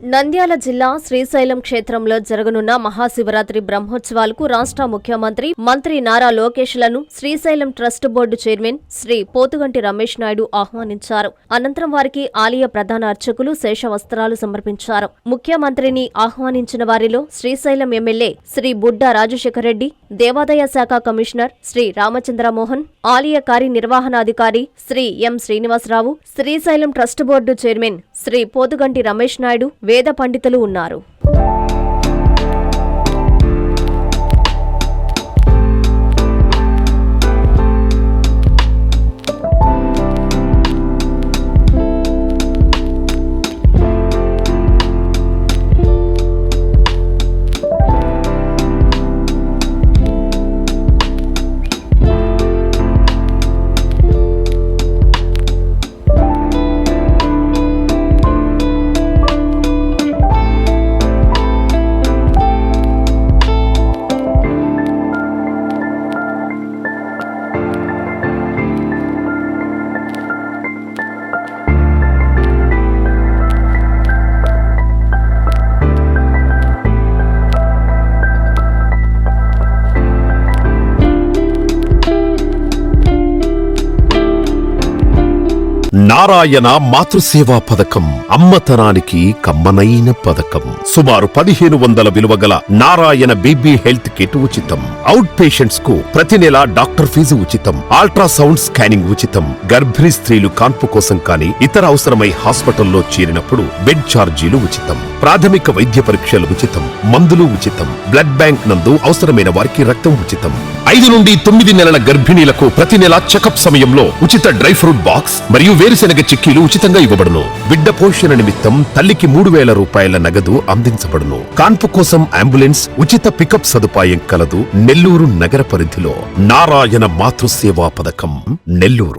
నంద్యాల జిల్లా శ్రీశైలం క్షేత్రంలో జరగనున్న మహాశివరాత్రి బ్రహ్మోత్సవాలకు రాష్ట్ర ముఖ్యమంత్రి మంత్రి నారా లోకేష్లను Srisailam trust board chairman Shri Pothuganti Ramesh Naidu ఆహ్వానించారు. అనంతరం వారికి ఆలయ ప్రధాన అర్చకులు శేషవస్త్రాలు సమర్పించారు. ముఖ్యమంత్రిని ఆహ్వానించిన వారిలో శ్రీశైలం ఎమ్మెల్యే శ్రీ బుడ్డా రాజశేఖర్ రెడ్డి, దేవాదాయ శాఖ కమిషనర్ శ్రీ రామచంద్రమోహన్, ఆలయ కార్యనిర్వహణాధికారి Shri M Srinivasarao, Srisailam trust board chairman Shri Pothuganti Ramesh Naidu, వేద పండితులు ఉన్నారు. నారాయణ మాతృసేవా పథకం అమ్మతనానికి కమ్మనైన పథకం. సుమారు 1500 విలువ గల నారాయణ బేబీ హెల్త్ కిట్ ఉచితం. అవుట్ పేషెంట్స్ కు ప్రతి నెల డాక్టర్ ఫీజు ఉచితం. అల్ట్రాసౌండ్ స్కానింగ్ ఉచితం. గర్భిణీ స్త్రీలు కాన్పు కోసం కానీ ఇతర అవసరమై హాస్పిటల్లో చేరినప్పుడు బెడ్ ఛార్జీలు ఉచితం. ప్రాథమిక వైద్య పరీక్షలు ఉచితం. మందులు ఉచితం. బ్లడ్ బ్యాంక్ నందు అవసరమైన వారికి రక్తం ఉచితం. 5 నుండి 9 నెలల గర్భిణీలకు ప్రతి నెల చెకప్ సమయంలో ఉచిత డ్రై ఫ్రూట్ బాక్స్ మరియు వేరుశెనగ చిక్కీలు ఉచితంగా ఇవ్వబడును. బిడ్డ పోషణ నిమిత్తం తల్లికి 3000 రూపాయల నగదు అందించబడును. కాన్పు కోసం అంబులెన్స్ ఉచిత పికప్ సదుపాయం కలదు. నెల్లూరు నగర పరిధిలో నారాయణ మాతృసేవా పథకం, నెల్లూరు.